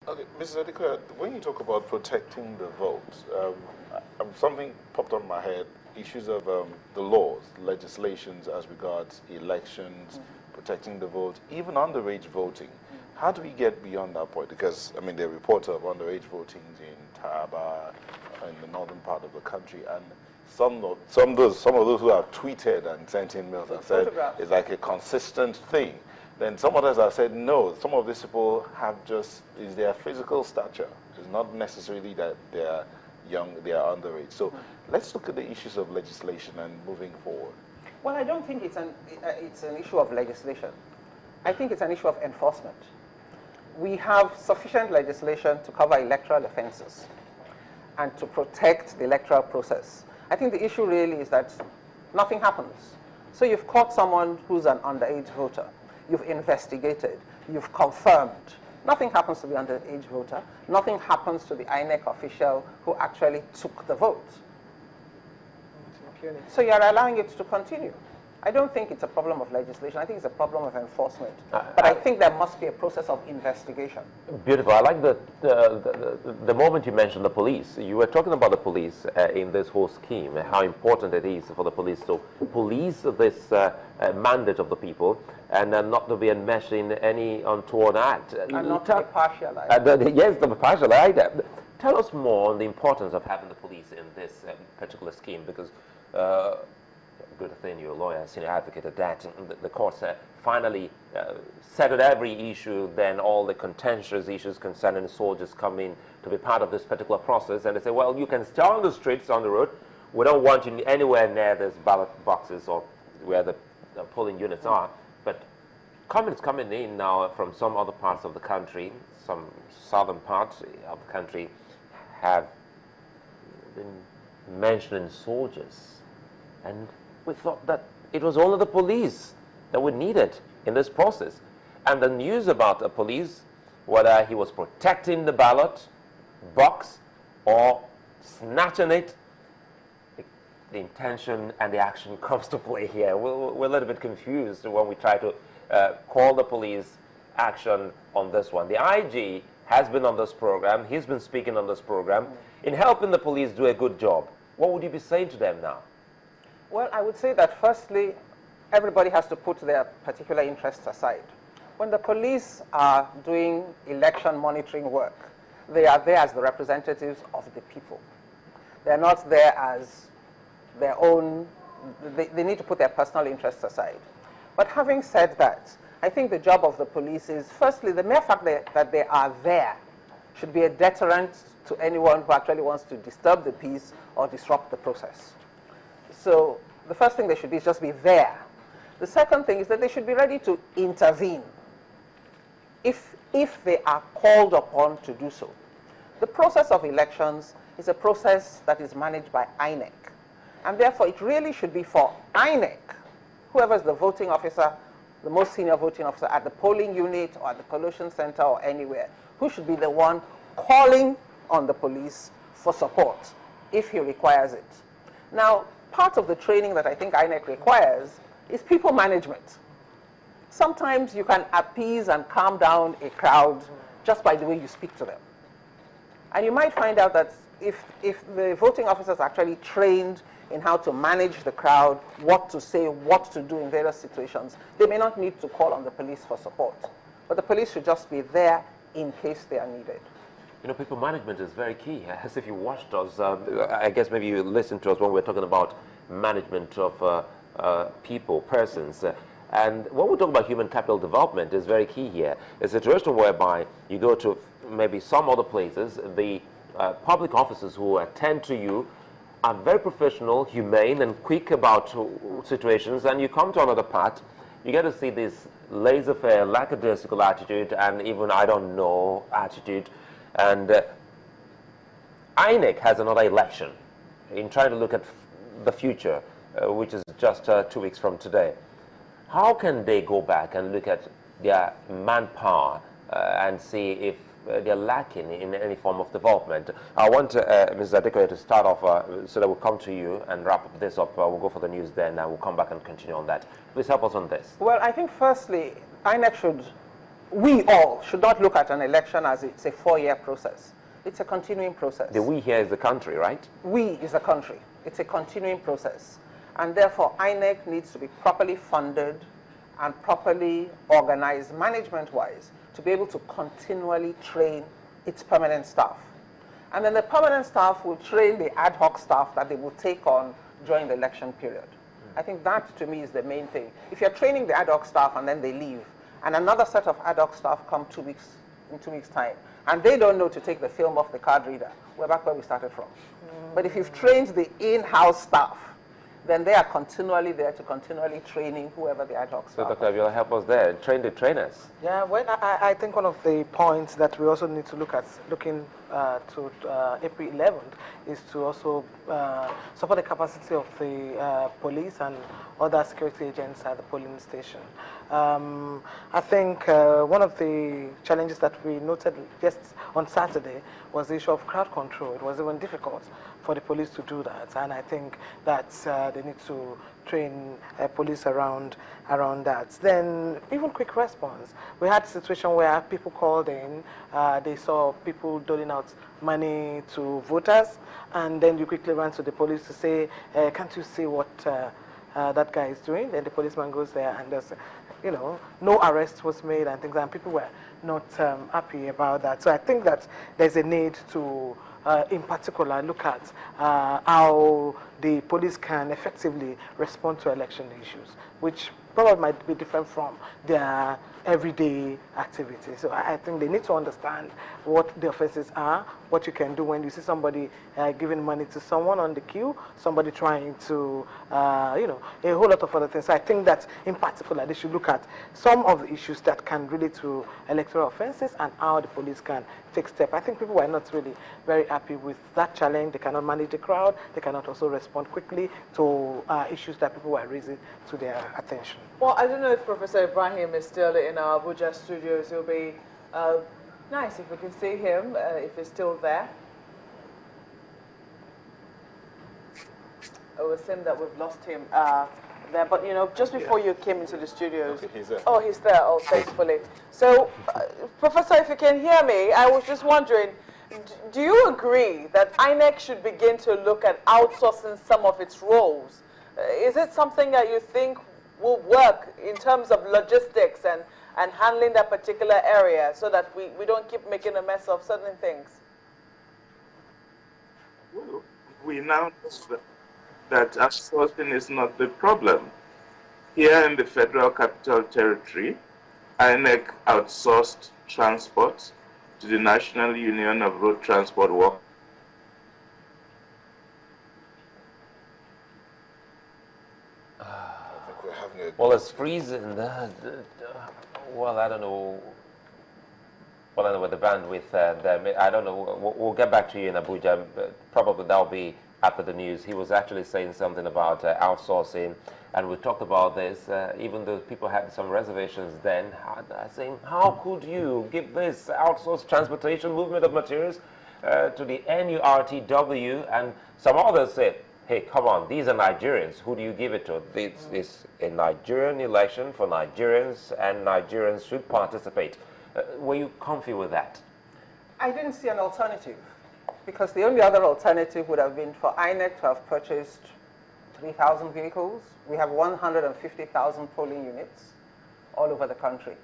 Okay, Mrs. Adikoya, when you talk about protecting the vote, something popped on my head, issues of the laws, legislations as regards elections, protecting the vote, even underage voting. How do we get beyond that point? Because, I mean, there are reports of underage voting in Taraba, in the northern part of the country, and some of those who have tweeted and sent in mails have said it's like a consistent thing. Then some others have said, no, some of these people have just, is their physical stature. It's not necessarily that they are young, they are underage. So let's look at the issues of legislation and moving forward. Well, I don't think it's an issue of legislation. I think it's an issue of enforcement. We have sufficient legislation to cover electoral offenses and to protect the electoral process. I think the issue really is that nothing happens. So you've caught someone who's an underage voter. You've investigated. You've confirmed. Nothing happens to the underage voter. Nothing happens to the INEC official who actually took the vote. So you're allowing it to continue. I don't think it's a problem of legislation. I think it's a problem of enforcement. But I think there must be a process of investigation. Beautiful. I like the moment you mentioned the police. You were talking about the police in this whole scheme, how important it is for the police to police this mandate of the people and not to be enmeshed in any untoward act. And not to be partial either. Yes, to be partial either. Tell us more on the importance of having the police in this particular scheme, because good thing you're a lawyer, senior advocate at that. The courts finally settled every issue, then all the contentious issues concerning soldiers come in to be part of this particular process, and they say, well, you can stay on the streets, on the road. We don't want you anywhere near these ballot boxes or where the polling units are. But comments coming in now from some other parts of the country, some southern parts of the country, have been mentioning soldiers. And we thought that it was only the police that we needed in this process. And the news about the police, whether he was protecting the ballot box or snatching it, the intention and the action comes to play here. We're a little bit confused when we try to call the police action on this one. The IG has been on this program. He's been speaking on this program in helping the police do a good job. What would you be saying to them now? Well, I would say that firstly, everybody has to put their particular interests aside. When the police are doing election monitoring work, they are there as the representatives of the people. They're not there as their own, they need to put their personal interests aside. But having said that, I think the job of the police is, firstly, the mere fact that they are there should be a deterrent to anyone who actually wants to disturb the peace or disrupt the process. So the first thing they should be is just be there. The second thing is that they should be ready to intervene if they are called upon to do so. The process of elections is a process that is managed by INEC. And therefore, it really should be for INEC, whoever is the voting officer, the most senior voting officer at the polling unit or at the collation center or anywhere, who should be the one calling on the police for support if he requires it. Now, part of the training that I think INEC requires is people management. Sometimes you can appease and calm down a crowd just by the way you speak to them. And you might find out that if the voting officers are actually trained in how to manage the crowd, what to say, what to do in various situations, they may not need to call on the police for support. But the police should just be there in case they are needed. You know, people management is very key. As if you watched us, I guess maybe you listened to us when we were talking about management of people, persons. And when we talk about human capital development is very key here. It's a situation whereby you go to maybe some other places, the public officers who attend to you are very professional, humane, and quick about situations, and you come to another part, you get to see this laissez-faire, lackadaisical attitude, and even I don't know attitude. And INEC has another election in trying to look at the future, which is just 2 weeks from today. How can they go back and look at their manpower and see if they're lacking in any form of development? I want Ms. Adikoya to start off so that we'll come to you and wrap this up. We'll go for the news then, and we'll come back and continue on that. Please help us on this. Well, I think firstly, INEC should we all should not look at an election as it's a 4-year process. It's a continuing process. The we here is the country, right? We is the country. It's a continuing process. And therefore, INEC needs to be properly funded and properly organized management-wise to be able to continually train its permanent staff. And then the permanent staff will train the ad hoc staff that they will take on during the election period. I think that, to me, is the main thing. If you're training the ad hoc staff and then they leave, and another set of ad hoc staff come in 2 weeks' time, and they don't know to take the film off the card reader, we're back where we started from. But if you've trained the in-house staff, then they are continually there to continually training whoever the ad hoc staff. So Dr. Abiola, help us there. Train the trainers. Yeah, well, I think one of the points that we also need to look at, looking to April 11th, is to also support the capacity of the police and other security agents at the polling station. I think one of the challenges that we noted just on Saturday was the issue of crowd control. It was even difficult for the police to do that, and I think that they need to train police around that. Then even quick response. We had a situation where people called in, they saw people doling out money to voters, and then you quickly ran to the police to say, can't you see what that guy is doing? Then the policeman goes there, and there's, you know, no arrest was made and things, and people were not happy about that. So I think that there's a need to in particular look at how the police can effectively respond to election issues, which probably might be different from their everyday activities. So I think they need to understand what the offenses are, what you can do when you see somebody giving money to someone on the queue, somebody trying to, you know, a whole lot of other things. So I think that in particular they should look at some of the issues that can relate to electoral offenses and how the police can take steps. I think people were not really very happy with that challenge. They cannot manage the crowd. They cannot also respond quickly to issues that people were raising to their attention. Well, I don't know if Professor Ibrahim is still in our Abuja studios. It will be nice if we can see him, if he's still there. It would seem that we've lost him there. But, you know, just before you came into the studios. Okay, he's there. Oh, he's there. Oh, thankfully. So, Professor, if you can hear me, I was just wondering, do you agree that INEC should begin to look at outsourcing some of its roles? Is it something that you think will work in terms of logistics and handling that particular area so that we don't keep making a mess of certain things? Well, we now know that outsourcing is not the problem. Here in the Federal Capital Territory, INEC outsourced transport to the National Union of Road Transport Workers. Well, it's freezing. Well, I don't know. Well, I don't know with the bandwidth there. I don't know. We'll get back to you in Abuja. Probably that'll be after the news. He was actually saying something about outsourcing, and we talked about this. Even though people had some reservations then, saying, how could you give this outsourced transportation movement of materials to the NURTW? And some others said, hey, come on, these are Nigerians. Who do you give it to? It's a Nigerian election for Nigerians, and Nigerians should participate. Were you comfy with that? I didn't see an alternative, because the only other alternative would have been for INEC to have purchased 3,000 vehicles. We have 150,000 polling units all over the country.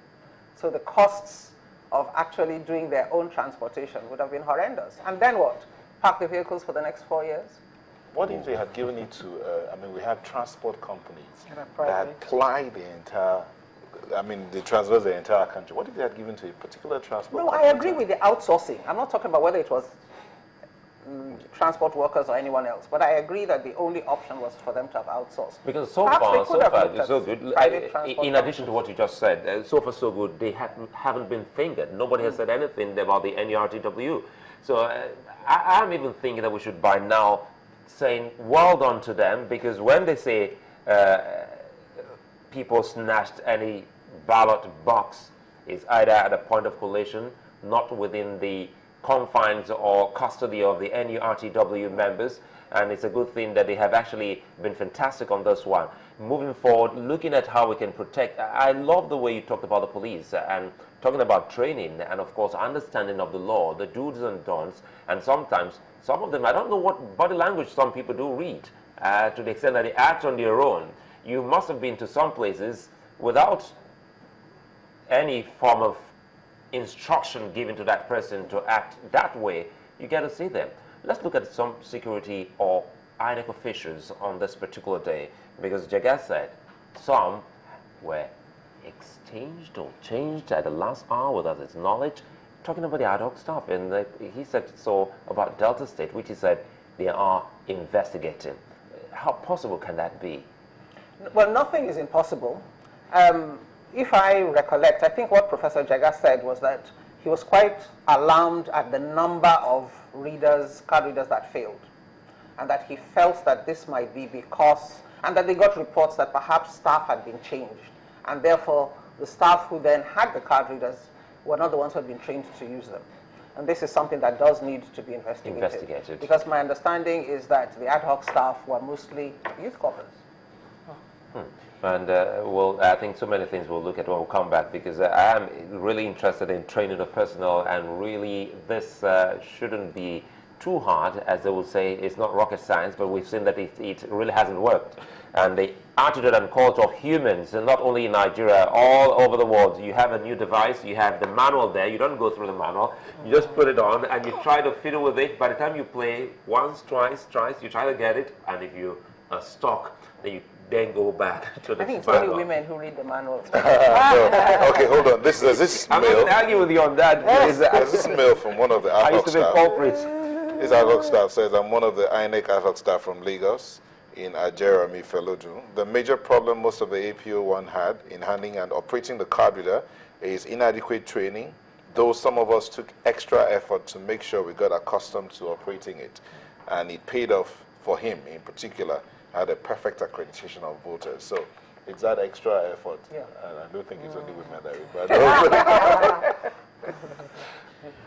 So the costs of actually doing their own transportation would have been horrendous. And then what? Park the vehicles for the next 4 years? What if they had given it to, I mean, we have transport companies that ply the entire, I mean, they traverse the entire country. What if they had given to a particular transport company? No, I agree with the outsourcing. I'm not talking about whether it was transport workers or anyone else, but I agree that the only option was for them to have outsourced. Because so far, it's so good. In addition to what you just said, so far so good, they haven't been fingered. Nobody has said anything about the NURTW. So I'm even thinking that we should by now saying well done to them, because when they say people snatched any ballot box, it's either at a point of collation, not within the confines or custody of the NURTW members, and it's a good thing that they have actually been fantastic on this one. Moving forward, looking at how we can protect, I love the way you talked about the police and talking about training and, of course, understanding of the law, the do's and don'ts, and sometimes some of them, I don't know what body language some people do read to the extent that they act on their own. You must have been to some places without any form of instruction given to that person to act that way. You get to see them. Let's look at some security or INEC officials on this particular day, because Jagas said some were exchanged or changed at the last hour without his knowledge, talking about the ad hoc stuff. And he said so about Delta State, which he said they are investigating. How possible can that be? Well, nothing is impossible. If I recollect, I think what Professor Jagas said was that he was quite alarmed at the number of card readers that failed, and that he felt that this might be because, and that they got reports that perhaps staff had been changed, and therefore the staff who then had the card readers were not the ones who had been trained to use them. And this is something that does need to be investigated. Because my understanding is that the ad hoc staff were mostly youth corpers. And well, I think so many things we'll look at when we come back, because I am really interested in training the personnel, and really this shouldn't be too hard, as they will say. It's not rocket science, but we've seen that it really hasn't worked. And the attitude and culture of humans, and not only in Nigeria, all over the world, you have a new device, you have the manual there, you don't go through the manual, you just put it on and you try to fiddle with it. By the time you play once, twice, you try to get it, and if you are stuck, then you then go back to the I think it's manual. only women who read the manual. No. Okay, hold on. This I'm not mail. going to argue with you on that. Because, There's this mail from one of the I ad used hoc to be staff. culprit. This ad hoc staff says, I'm one of the INEC ad hoc staff from Lagos in Ajerami Felodu. The major problem most of the APO1 had in handling and operating the card reader is inadequate training, though some of us took extra effort to make sure we got accustomed to operating it. And it paid off for him in particular. Had a perfect accreditation of voters. So it's that extra effort. Yeah. And I don't think it's only women that require.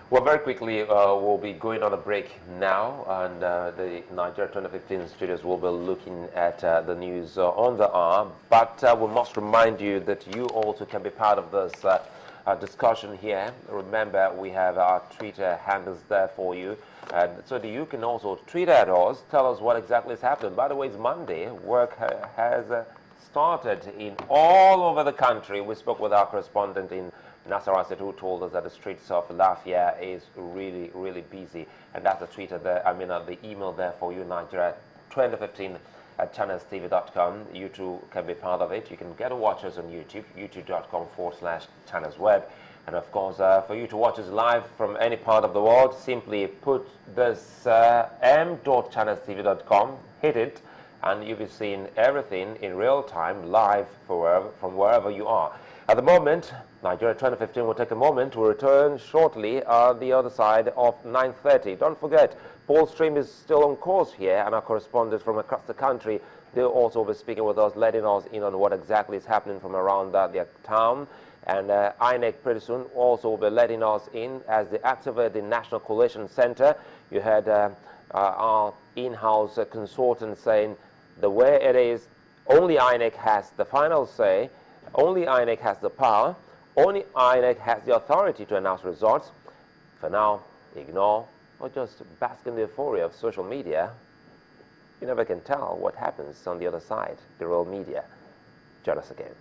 Well, very quickly, we'll be going on a break now, and the Nigeria 2015 studios will be looking at the news on the hour. But we must remind you that you also can be part of this discussion here. Remember, we have our Twitter handles there for you. So that you can also tweet at us, tell us what exactly is happening. By the way, it's Monday. Work has started in all over the country. We spoke with our correspondent in Nasarawa, who told us that the streets of Lafia is really, really busy. And that's the Twitter there, the email there for you, Nigeria 2015 at channelstv.com. You too can be part of it. You can get to watch us on YouTube, youtube.com/channelsweb. And of course, for you to watch us live from any part of the world, simply put this m.channelstv.com, hit it, and you'll be seeing everything in real time, live from wherever you are. At the moment, Nigeria 2015 will take a moment to return shortly on the other side of 9:30. Don't forget, Paul Stream is still on course here, and our correspondents from across the country, they'll also be speaking with us, letting us in on what exactly is happening from around their town. And INEC pretty soon also will be letting us in as they activate the National Collation Center. You had our in-house consultant saying the way it is, only INEC has the final say, only INEC has the power, only INEC has the authority to announce results. For now, ignore or just bask in the euphoria of social media. You never can tell what happens on the other side, the real media. Join us again.